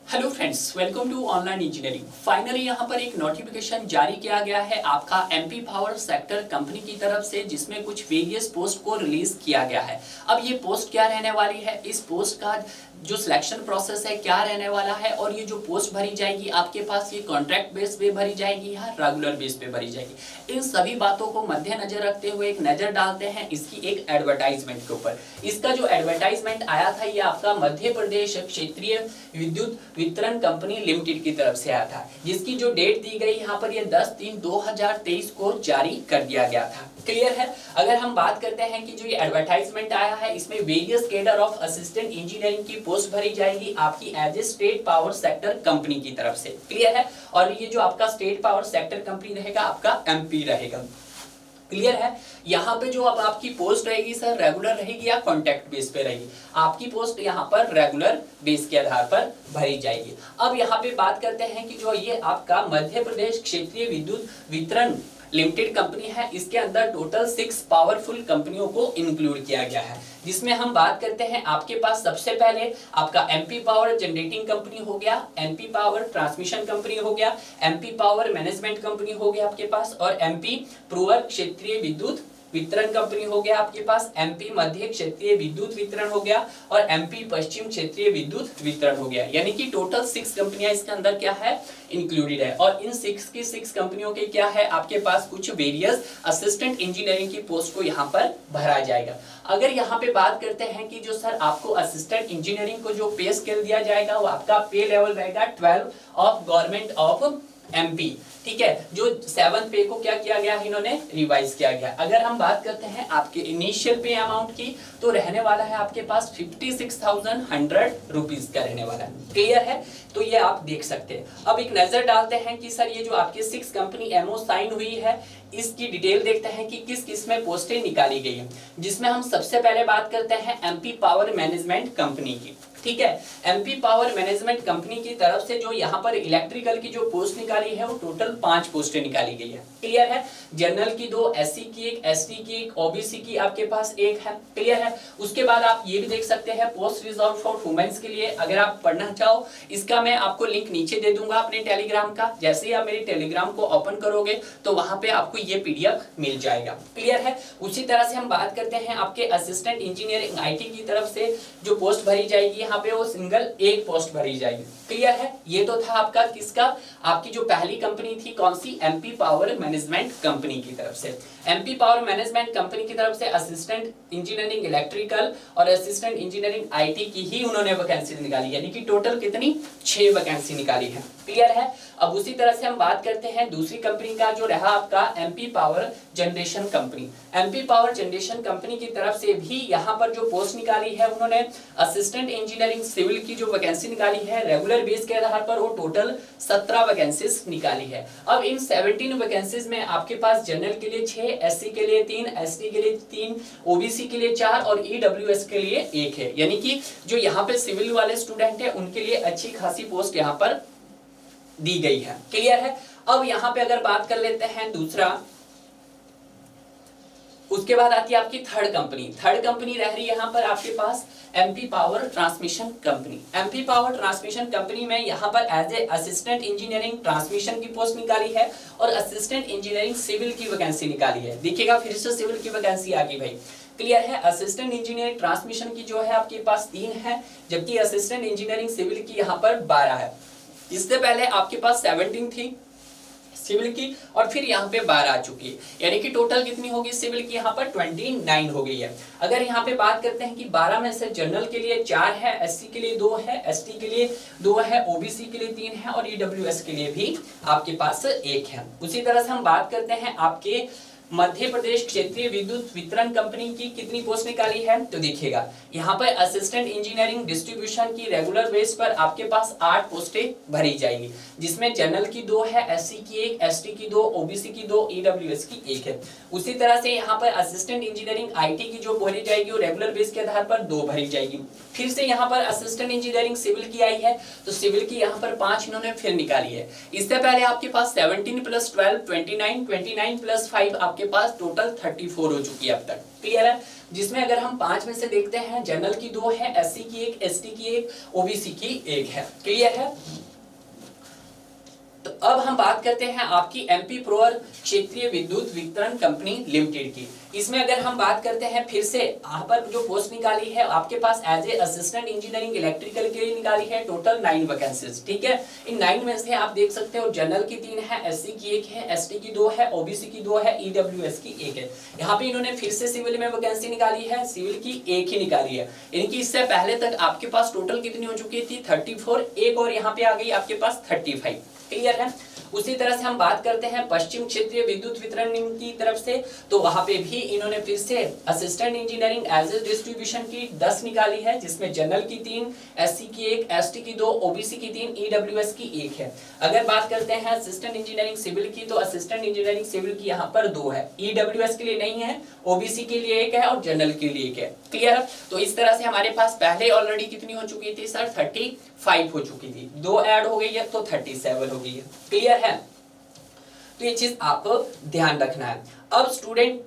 Hello friends, welcome to online engineering. Finally यहाँ पर एक नोटिफिकेशन जारी किया गया है आपका एमपी पावर सेक्टर कंपनी की तरफ से, जिसमें कुछ वेरियस पोस्ट को रिलीज किया गया है। अब ये पोस्ट क्या रहने वाली है, इस पोस्ट का जो सिलेक्शन प्रोसेस है क्या रहने वाला है, और ये जो पोस्ट भरी जाएगी आपके पास, ये कॉन्ट्रैक्ट बेस पे भरी जाएगी या रेगुलर बेस पे भरी जाएगी, इन सभी बातों को मद्देनजर रखते हुए एक नजर डालते हैं इसकी एक एडवर्टाइजमेंट के ऊपर। इसका जो एडवर्टाइजमेंट आया था ये आपका मध्य प्रदेश क्षेत्रीय विद्युत वितरण कंपनी लिमिटेड की तरफ से आया था, जिसकी जो डेट दी गई यहाँ पर ये 10/3/2023 को जारी कर दिया गया था। क्लियर है। अगर हम बात करते हैं कि जो ये एडवर्टाइजमेंट आया है, इसमें various cadre of assistant engineering की पोस्ट भरी जाएगी आपकी as a state power sector company की तरफ से। क्लियर है। और ये जो आपका स्टेट पावर सेक्टर कंपनी रहेगा आपका एमपी रहेगा। क्लियर है। यहाँ पे जो अब आपकी पोस्ट रहेगी सर, रेगुलर रहेगी या कॉन्ट्रैक्ट बेस पे रहेगी? आपकी पोस्ट यहाँ पर रेगुलर बेस के आधार पर भरी जाएगी। अब यहाँ पे बात करते हैं कि जो ये आपका मध्य प्रदेश क्षेत्रीय विद्युत वितरण लिमिटेड कंपनी है, इसके अंदर टोटल 6 पावरफुल कंपनियों को इंक्लूड किया गया है, जिसमें हम बात करते हैं आपके पास सबसे पहले आपका एमपी पावर जनरेटिंग कंपनी हो गया, एमपी पावर ट्रांसमिशन कंपनी हो गया, एमपी पावर मैनेजमेंट कंपनी हो गया आपके पास, और एमपी पूर्व क्षेत्रीय विद्युत वितरण कंपनी हो गया आपके पास, एमपी मध्य क्षेत्रीय विद्युत वितरण हो गया, और एमपी पश्चिम क्षेत्रीय विद्युत वितरण हो गया। यानी कि टोटल 6 कंपनियां इसके अंदर क्या है, इंक्लूडेड है। और इन 6 की 6 कंपनियों के क्या है, आपके पास कुछ वेरियस असिस्टेंट इंजीनियरिंग की पोस्ट को यहाँ पर भरा जाएगा। अगर यहाँ पे बात करते हैं कि जो सर आपको असिस्टेंट इंजीनियरिंग को जो पे स्केल दिया जाएगा वो आपका पे लेवल रहेगा 12 ऑफ गवर्नमेंट ऑफ एमपी। ठीक है। जो 7 पे को क्या किया गया है, इन्होंने रिवाइज किया गया। अगर हम बात करते हैं आपके इनिशियल पे अमाउंट की, तो रहने वाला है आपके पास 56,100 रुपीज का रहने वाला है। क्लियर है। तो ये आप देख सकते हैं। अब एक नजर डालते हैं कि सर ये जो आपके 6 कंपनी एमओ साइन हुई है, इसकी डिटेल देखते हैं कि किस किस में पोस्टें निकाली गई है, जिसमें हम सबसे पहले बात करते हैं एमपी पावर मैनेजमेंट कंपनी की। ठीक है। एमपी पावर मैनेजमेंट कंपनी की तरफ से जो यहाँ पर इलेक्ट्रिकल की जो पोस्ट निकाली है वो टोटल 5 पोस्टें निकाली गई है। क्लियर है। जनरल की 2, एससी की 1, एसटी की 1, ओबीसी की आपके पास 1 है। क्लियर है। उसके बाद आप ये भी देख सकते हैं पोस्ट रिजर्व फॉर वुमेन्स के लिए, अगर आप पढ़ना चाहो इसका मैं आपको लिंक नीचे दे दूंगा अपने टेलीग्राम का। जैसे ही आप मेरे टेलीग्राम को ओपन करोगे तो वहां पे आपको ये पीडीएफ मिल जाएगा। क्लियर है। उसी तरह से हम बात करते हैं आपके असिस्टेंट इंजीनियरिंग आईटी की तरफ से जो पोस्ट भरी जाएगी, यहाँ पे वो सिंगल 1 पोस्ट भरी जाएगी। क्लियर है। ये तो था आपका किसका, आपकी जो पहली कंपनी थी कौन सी, एमपी पावर मैनेजमेंट कंपनी की तरफ से। एमपी पावर मैनेजमेंट कंपनी की तरफ से असिस्टेंट इंजीनियरिंग इलेक्ट्रिकल और असिस्टेंट इंजीनियरिंग आईटी की ही उन्होंने वैकेंसी निकाली, यानी कि टोटल कितनी, 6 वैकेंसी निकाली है। क्लियर है। अब उसी तरह से हम बात करते हैं दूसरी कंपनी का, जो रहा आपका MP power generation company. MP power generation company की तरफ से भी यहाँ पर जो पोस्ट निकाली है, उन्होंने असिस्टेंट इंजीनियरिंग सिविल की जो वैकेंसी निकाली है रेगुलर बेस के आधार पर, वो टोटल 17 वैकेंसीज निकाली है। अब इन 17 वैकेंसीज में आपके पास जनरल के लिए 6, एससी के लिए 3, एसटी के लिए 3, ओबीसी के लिए 4 और ईडब्ल्यूएस के लिए 1 है। यानी कि जो यहाँ पे सिविल वाले स्टूडेंट है उनके लिए अच्छी खासी पोस्ट यहाँ पर दी गई है। क्लियर है। अब यहाँ पे अगर बात कर लेते हैं दूसरा, उसके बाद आती है आपकी थर्ड कंपनी। थर्ड कंपनी रह रही है यहाँ पर आपके पास MP power transmission company. MP power transmission company में यहाँ पर as a assistant engineering transmission की पोस्ट निकाली है और असिस्टेंट इंजीनियरिंग सिविल की वैकेंसी निकाली है। देखिएगा फिर से सिविल की वैकेंसी आ गई भाई। क्लियर है। असिस्टेंट इंजीनियरिंग ट्रांसमिशन की जो है आपके पास 3 है, जबकि असिस्टेंट इंजीनियरिंग सिविल की यहाँ पर 12 है। इससे पहले आपके पास 17 थी सिविल की और फिर यहाँ पे 12 आ चुकी है, यानी कि टोटल कितनी होगी सिविल की, यहाँ पर 29 हो गई है। अगर यहाँ पे बात करते हैं कि 12 में से जनरल के लिए 4 है, एससी के लिए 2 है, एसटी के लिए 2 है, ओबीसी के लिए 3 है और ईडब्ल्यूएस के लिए भी आपके पास 1 है। उसी तरह से हम बात करते हैं आपके मध्य प्रदेश क्षेत्रीय विद्युत वितरण कंपनी की कितनी पोस्ट निकाली है, तो देखिएगा यहाँ पर असिस्टेंट इंजीनियरिंग डिस्ट्रीब्यूशन की रेगुलर बेस पर आपके पास 8 पोस्टें भरी जाएगी, जिसमें जनरल की 2 है, एससी की 1, एसटी की 2, ओबीसी की 2, ईडब्ल्यूएस की 1 है। उसी तरह से यहाँ पर असिस्टेंट इंजीनियरिंग आईटी की जो भरी जाएगी वो रेगुलर बेस के आधार पर 2 भरी जाएगी। फिर से यहाँ पर असिस्टेंट इंजीनियरिंग सिविल की आई है, तो सिविल की यहाँ पर 5 इन्होंने फिर निकाली है। इससे पहले आपके पास 17 + 12 29, 29 + 5 आपके पास टोटल 34 हो चुकी है अब तक। क्लियर है? जिसमें अगर हम 5 में से देखते हैं, जनरल की 2 है, एससी की 1, एसटी की 1, ओबीसी की 1 है। क्लियर है? तो अब हम बात करते हैं आपकी एमपी पावर क्षेत्रीय विद्युत वितरण कंपनी लिमिटेड की। इसमें अगर हम बात करते हैं, फिर से यहाँ पर जो पोस्ट निकाली है आपके पास as a assistant engineering electrical के लिए निकाली है, टोटल 9 वैकेंसीज। ठीक है, इन 9 में से आप देख सकते हो जनरल की 3 है, एससी की 1 है, एसटी की 2 है, ओबीसी की 2 है, ईडब्ल्यूएस की 1 है। यहाँ पे इन्होंने फिर से सिविल में वैकेंसी निकाली है, सिविल की 1 ही निकाली है। इनकी इससे पहले तक आपके पास टोटल कितनी हो चुकी थी? 34, एक और यहाँ पे आ गई आपके पास 35। क्लियर है? उसी तरह से हम बात करते हैं पश्चिम क्षेत्रीय विद्युत वितरण निगम की तरफ से, तो वहां पे भी इन्होंने फिर से assistant engineering as a distribution की 10 निकाली है, जिसमें जनरल की 3, एससी की 1, एसटी की 2, ओबीसी की 3, ईडब्ल्यूएस की 1 है। अगर बात करते हैं असिस्टेंट इंजीनियरिंग सिविल की, तो असिस्टेंट इंजीनियरिंग सिविल की यहाँ पर 2 है, ईडब्ल्यूएस के लिए नहीं है, ओबीसी के लिए 1 है और जनरल के लिए 1 है। क्लियर है? तो इस तरह से हमारे पास पहले ऑलरेडी कितनी हो चुकी थी सर? 35 हो चुकी थी, 2 ऐड हो गई है तो 37 हो गई है। क्लियर है? तो ये चीज आपको ध्यान रखना है। अब स्टूडेंट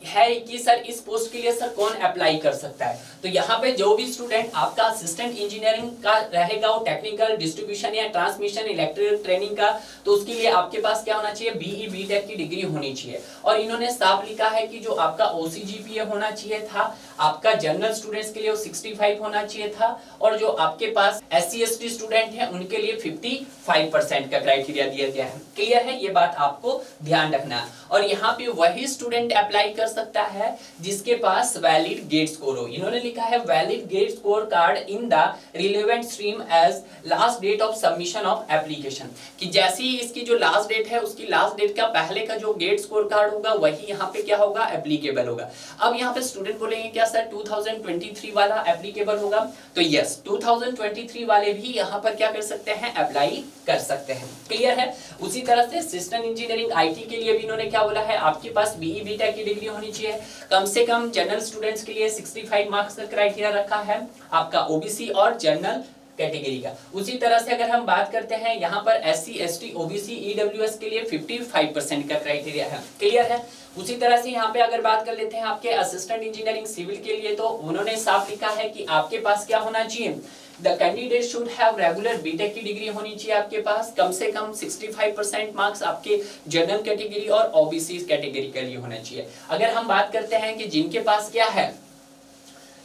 है कि सर इस पोस्ट के लिए सर कौन अप्लाई कर सकता है, तो यहाँ पे जो भी स्टूडेंट आपका असिस्टेंट इंजीनियरिंग का रहेगा, वो टेक्निकल डिस्ट्रीब्यूशन या ट्रांसमिशन इलेक्ट्रिकल ट्रेनिंग का, तो उसके लिए आपके पास क्या होना चाहिए? बीई बीटेक की डिग्री होनी चाहिए। और इन्होंने साफ लिखा है कि जो आपका ओसीजीपीए होना चाहिए था, आपका जनरल स्टूडेंट्स के लिए 65 होना चाहिए था, और जो आपके पास एससी एसटी स्टूडेंट है उनके लिए 55% का क्राइटेरिया दिया गया है। क्लियर है? ये बात आपको ध्यान रखना है। और यहाँ पे वही स्टूडेंट अप्लाई कर सकता है जिसके पास वैलिड गेट स्कोर हो। इन्होंने लिखा है valid GATE score card in the relevant stream as last date of submission of application, कि जैसे ही इसकी जो लास्ट डेट है उसकी लास्ट डेट का पहले का जो गेट स्कोर कार्ड होगा वही यहाँ पे क्या होगा? एप्लीकेबल होगा। अब यहाँ पे स्टूडेंट बोलेंगे क्या सर 2023 वाला एप्लीकेबल होगा? तो यस, 2023 वाले भी यहाँ पर क्या कर सकते हैं? अप्लाई कर सकते हैं। क्लियर है? उसी तरह से असिस्टेंट इंजीनियरिंग आईटी के लिए भी इन्होंने क्या बोला है? आपके पास बीई बीटेक की डिग्री होनी चाहिए, कम से कम जनरल स्टूडेंट्स के लिए 65 मार्क्स का क्राइटेरिया रखा है आपका ओबीसी और जनरल कैटेगरी का। उसी तरह से अगर हम बात करते हैं यहाँ पर एससी एसटी ओबीसी ईडब्ल्यूएस के लिए 55% का क्राइटेरिया है। क्लियर है? उसी तरह से यहाँ पे अगर बात कर लेते हैं आपके असिस्टेंट इंजीनियरिंग सिविल के लिए, तो उन्होंने साफ लिखा है कि आपके पास क्या होना चाहिए? The candidate should have regular BTech की डिग्री होनी चाहिए आपके पास, कम से कम 65% मार्क्स आपके जनरल कैटेगरी और ओबीसी कैटेगरी के लिए होना चाहिए। अगर हम बात करते हैं कि जिनके पास क्या है,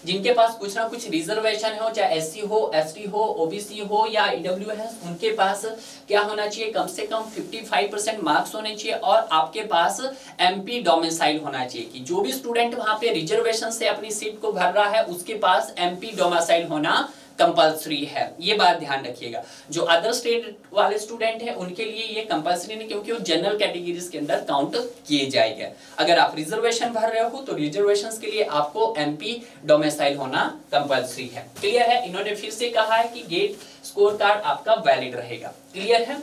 जिनके पास कुछ ना कुछ रिजर्वेशन हो, चाहे एससी हो, एसटी हो, ओबीसी हो या ईडब्ल्यूएस, उनके पास क्या होना चाहिए? कम से कम 55% मार्क्स होने चाहिए और आपके पास एमपी डोमिसाइल होना चाहिए, कि जो भी स्टूडेंट वहां पे रिजर्वेशन से अपनी सीट को भर रहा है उसके पास एमपी डोमिसाइल होना कंपलसरी है। ये बात ध्यान रखिएगा। जो अदर स्टेट वाले स्टूडेंट हैं उनके लिए ये कंपलसरी नहीं, क्योंकि वो जनरल कैटेगरीज के अंदर काउंट किए जाएंगे। अगर आप रिजर्वेशन भर रहे हो तो रिजर्वेशंस के लिए आपको एमपी डोमिसाइल होना कंपलसरी है। क्लियर है? इन्होंने फिर से कहा है कि गेट स्कोर कार्ड आपका वैलिड रहेगा। क्लियर है?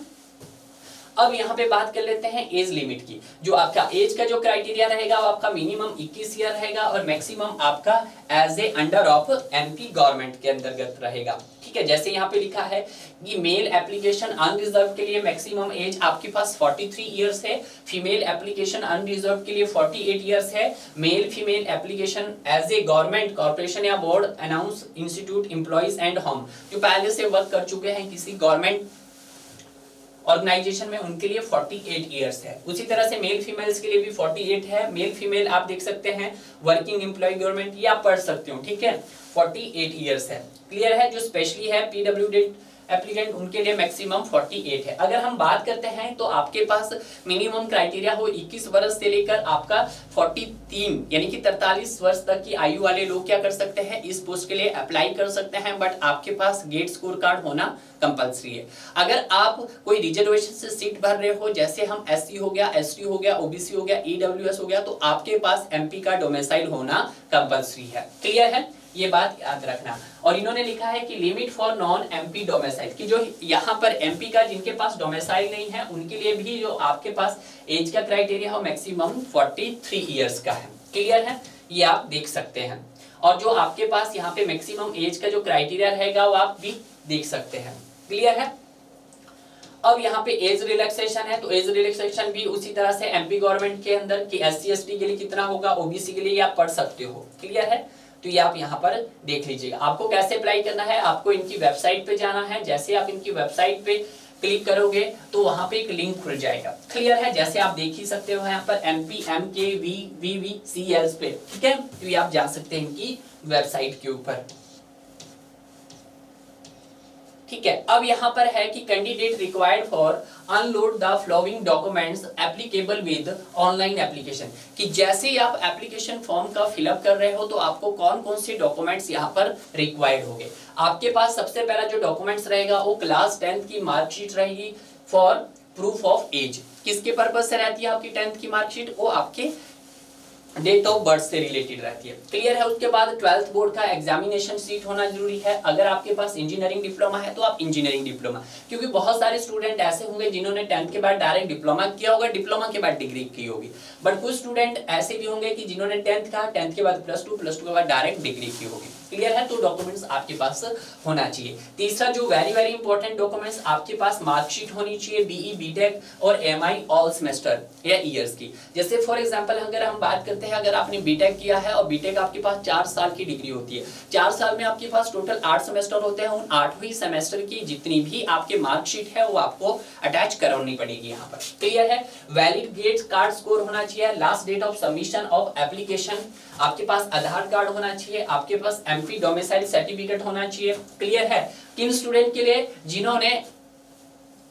अब यहाँ पे बात कर लेते हैं एज लिमिट की। जो आपका एज का जो क्राइटेरिया रहेगा वो आपका मिनिमम 21 ईयर रहेगा और मैक्सिमम आपका age a under of MP government के अंतर्गत रहेगा। ठीक है, जैसे यहाँ पे लिखा है कि मेल एप्लीकेशन अनरिजर्व के लिए मैक्सिमम एज आपके पास 43 इयर्स है, फीमेल एप्लीकेशन अनरिजर्व के लिए 48 इयर्स है, male female application as a government corporation या board announce institute employees and home, जो पहले से वर्क कर चुके हैं किसी गवर्नमेंट ऑर्गेनाइजेशन में, उनके लिए 48 इयर्स है। उसी तरह से मेल फीमेल्स के लिए भी 48 है। मेल फीमेल आप देख सकते हैं वर्किंग एम्प्लॉय गवर्नमेंट, ये आप पढ़ सकते हो। ठीक है, 48 इयर्स है। क्लियर है? जो स्पेशली है पीडब्ल्यूडी एप्लीकेंट उनके लिए मैक्सिमम 48 है। अगर हम बात करते हैं तो आपके पास मिनिमम क्राइटेरिया हो 21 वर्ष से लेकर आपका 43 यानी कि 43 वर्ष तक की आयु वाले लोग क्या कर सकते हैं? इस पोस्ट के लिए अप्लाई कर सकते हैं, बट आपके पास गेट स्कोर कार्ड होना कंपलसरी है। अगर आप कोई रिजर्वेशन से सीट भर रहे हो, जैसे हम एससी हो गया, एसटी हो गया, ओबीसी हो गया, ईडब्ल्यूएस हो गया, तो आपके पास एमपी का डोमिसाइल होना कंपलसरी है। क्लियर है? ये बात याद रखना। और इन्होंने लिखा है कि limit for non MP domicile, कि जो यहाँ पर एमपी का जिनके पास डोमिसाइल नहीं है उनके लिए भी जो आपके पास एज का क्राइटेरिया हो मैक्सिमम 43 इयर्स का है। क्लियर है? ये आप देख सकते हैं। और जो आपके पास यहाँ पे मैक्सिमम एज का जो क्राइटेरिया रहेगा वो आप भी देख सकते हैं। क्लियर है? अब यहाँ पे एज रिलैक्सेशन है, तो एज रिलैक्सेशन भी उसी तरह से एमपी गवर्नमेंट के अंदर कि एससी एसटी के लिए कितना होगा, ओबीसी के लिए आप पढ़ सकते हो। क्लियर है, तो ये आप यहाँ पर देख लीजिएगा। आपको कैसे अप्लाई करना है, आपको इनकी वेबसाइट पे जाना है। जैसे आप इनकी वेबसाइट पे क्लिक करोगे तो वहां पे एक लिंक खुल जाएगा। क्लियर है, जैसे आप देख ही सकते हो यहाँ पर MPMKVVCL पे, ठीक है, तो ये आप जा सकते हैं इनकी वेबसाइट के ऊपर। ठीक है, अब यहाँ पर है कि candidate required for unload the flowing documents applicable with online application, कि जैसे ही आप एप्लीकेशन फॉर्म का फिलअप कर रहे हो तो आपको कौन कौन से डॉक्यूमेंट्स यहाँ पर रिक्वायर्ड होंगे। आपके पास सबसे पहला जो डॉक्यूमेंट्स रहेगा वो क्लास 10th की मार्कशीट रहेगी फॉर प्रूफ ऑफ एज। किसके पर्पज से रहती है आपकी 10th की मार्कशीट, वो आपके डेट ऑफ बर्थ से रिलेटेड रहती है। क्लियर है, उसके बाद 12th बोर्ड का एग्जामिनेशन शीट होना जरूरी है। अगर आपके पास इंजीनियरिंग डिप्लोमा है तो आप इंजीनियरिंग डिप्लोमा, क्योंकि बहुत सारे स्टूडेंट ऐसे होंगे जिन्होंने 10th के बाद डायरेक्ट डिप्लोमा किया होगा, डिप्लोमा के बाद डिग्री की होगी, बट कुछ स्टूडेंट ऐसे भी होंगे कि जिन्होंने 10th का, 10th के बाद +2 के बाद डायरेक्ट डिग्री की होगी। क्लियर है, तो डॉक्यूमेंट्स आपके पास होना चाहिए। तीसरा जो वेरी वेरी इंपॉर्टेंट डॉक्यूमेंट्स, आपके पास मार्कशीट होनी चाहिए बीई बीटेक और एमआई ऑल सेमेस्टर या ईयर्स की। जैसे फॉर एग्जांपल अगर हम बात करते हैं, अगर आपने बीटेक किया है और बीटेक आपके पास 4 साल की डिग्री होती है, 4 साल में आपके पास टोटल 8 सेमेस्टर होते हैं, उन 8वीं सेमेस्टर की जितनी भी आपके मार्कशीट है वो आपको अटैच करवानी पड़ेगी यहाँ पर। क्लियर है, वैलिड गेट कार्ड स्कोर होना चाहिए, last date of submission of application, आपके पास आधार कार्ड होना चाहिए, आपके पास एमपी डोमिसाइल सर्टिफिकेट होना चाहिए। क्लियर है, किन स्टूडेंट के लिए, जिन्होंने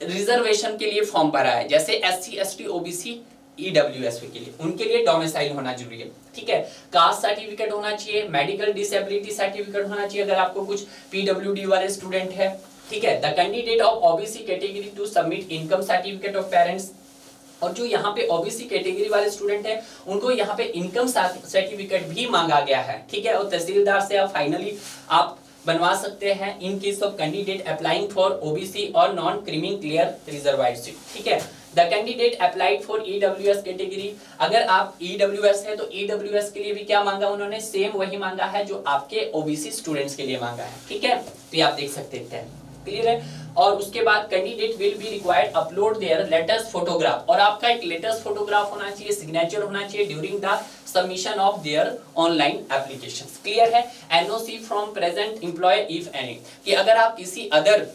रिजर्वेशन के लिए फॉर्म भरा है, जैसे एससी एसटी ओबीसी ईडब्ल्यूएस के लिए, उनके लिए डोमिसाइल होना जरूरी है। ठीक है, कास्ट सर्टिफिकेट होना चाहिए, मेडिकल डिसेबिलिटी सर्टिफिकेट होना चाहिए अगर आपको कुछ पीडब्ल्यूडी वाले स्टूडेंट है। ठीक है, the candidate of OBC category to submit income certificate of parents, और जो यहाँ पे ओबीसी कैटेगरी वाले स्टूडेंट हैं उनको यहाँ पे इनकम सर्टिफिकेट भी मांगा गया है। ठीक है, और तहसीलदार से आप फाइनली आप बनवा सकते हैं in case of candidate applying for OBC और नॉन क्रीमी क्लियर रिजर्वाइड सीट। ठीक है, the candidate applied for EWS category, अगर आप ईडब्ल्यूएस है तो ईडब्ल्यूएस के लिए भी क्या मांगा उन्होंने, सेम वही मांगा है जो आपके ओबीसी स्टूडेंट्स के लिए मांगा है। ठीक है, तो ये आप देख सकते हैं। क्लियर है, और उसके बाद candidate will be required upload there latest photograph, और आपका एक लेटेस्ट फोटोग्राफ होना चाहिए, सिग्नेचर होना चाहिए during the submission of their online applications. Clear है, NOC from present employer if any, कि अगर आप किसी अदर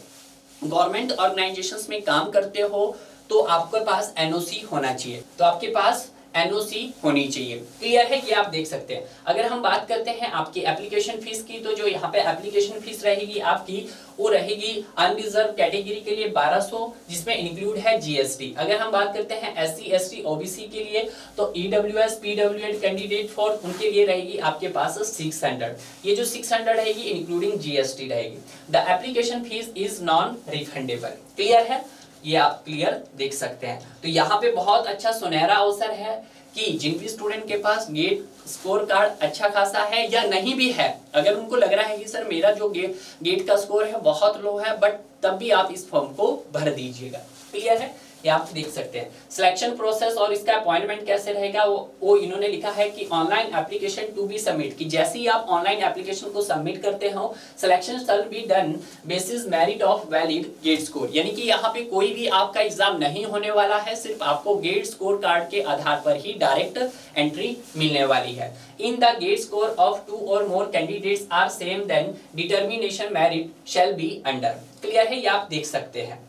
गवर्नमेंट ऑर्गेनाइजेशंस में काम करते हो तो आपके पास एनओसी होना चाहिए, तो आपके पास एनओसी होनी चाहिए। क्लियर है, ये आप देख सकते हैं। अगर हम बात करते हैं आपकी एप्लीकेशन फीस की, तो जो यहाँ पे एप्लीकेशन फीस रहेगी आपकी वो रहेगी अनरिजर्व कैटेगरी के लिए 1200, जिसमें इंक्लूड है जीएसटी। अगर हम बात करते हैं एससी एसटी ओबीसी के लिए तो ईडब्ल्यूएस पीडब्ल्यूएड कैंडिडेट फॉर उनके लिए रहेगी आपके पास 600, ये जो 600 रहेगी इंक्लूडिंग जीएसटी रहेगी। The application fees is non refundable. Clear है, ये आप क्लियर देख सकते हैं। तो यहाँ पे बहुत अच्छा सुनहरा अवसर है कि जिन भी स्टूडेंट के पास गेट स्कोर कार्ड अच्छा खासा है या नहीं भी है, अगर उनको लग रहा है कि सर मेरा जो गेट का स्कोर है बहुत लो है, बट तब भी आप इस फॉर्म को भर दीजिएगा। क्लियर है, ये आप देख सकते हैं। सिलेक्शन प्रोसेस और इसका अपॉइंटमेंट कैसे रहेगा वो इन्होंने लिखा है कि online application to be submit, कि जैसे ही आप ऑनलाइन एप्लीकेशन को सबमिट करते हो selection shall be done basis merit of valid GATE score, यानी कि यहाँ पे कोई भी आपका एग्जाम नहीं होने वाला है, सिर्फ आपको गेट स्कोर कार्ड के आधार पर ही डायरेक्ट एंट्री मिलने वाली है। In the GATE score of 2 और more candidates are same then determination merit shall be under. Clear है, ये आप देख सकते हैं।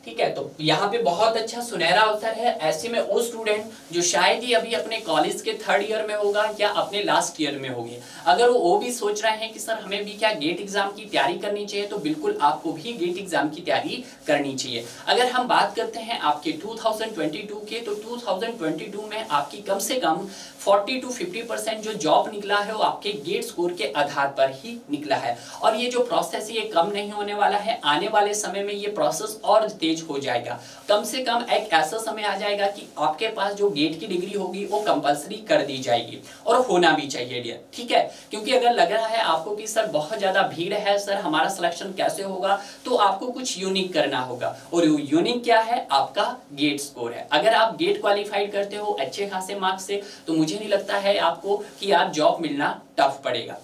ठीक है, तो यहाँ पे बहुत अच्छा सुनहरा अवसर है। ऐसे में वो स्टूडेंट जो शायद ही अभी अपने कॉलेज के 3rd ईयर में होगा या अपने लास्ट ईयर में होगी, अगर वो भी सोच रहे हैं कि सर हमें भी क्या गेट एग्जाम की तैयारी करनी चाहिए, तो बिल्कुल आपको भी गेट एग्जाम की तैयारी करनी चाहिए। अगर हम बात करते हैं आपके 2022 के, तो 2022 में आपकी कम से कम 40 to 50% जो जॉब निकला है वो आपके गेट स्कोर के आधार पर ही निकला है। और ये जो प्रोसेस है ये कम नहीं होने वाला है, आने वाले समय में ये प्रोसेस और तेज हो जाएगा। कम से कम एक ऐसा समय आ जाएगा कि आपके पास जो गेट की डिग्री होगी वो कंपलसरी कर दी जाएगी, और होना भी चाहिए डियर। ठीक है, क्योंकि अगर लग रहा है आपको कि सर बहुत ज्यादा भीड़ है, सर हमारा सिलेक्शन कैसे होगा, तो आपको कुछ यूनिक करना होगा, और यूनिक क्या है, आपका गेट स्कोर है। अगर आप गेट क्वालिफाइड करते हो अच्छे खासे मार्क्स से, तो मुझे नहीं लगता है आपको कि यार जॉब मिलना टफ पड़ेगा।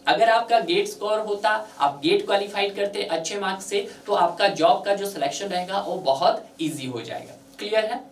अगर आपका गेट स्कोर होता, आप गेट क्वालिफाइड करते अच्छे मार्क्स से, तो आपका जॉब का जो सिलेक्शन रहेगा वो बहुत ईजी हो जाएगा। क्लियर है?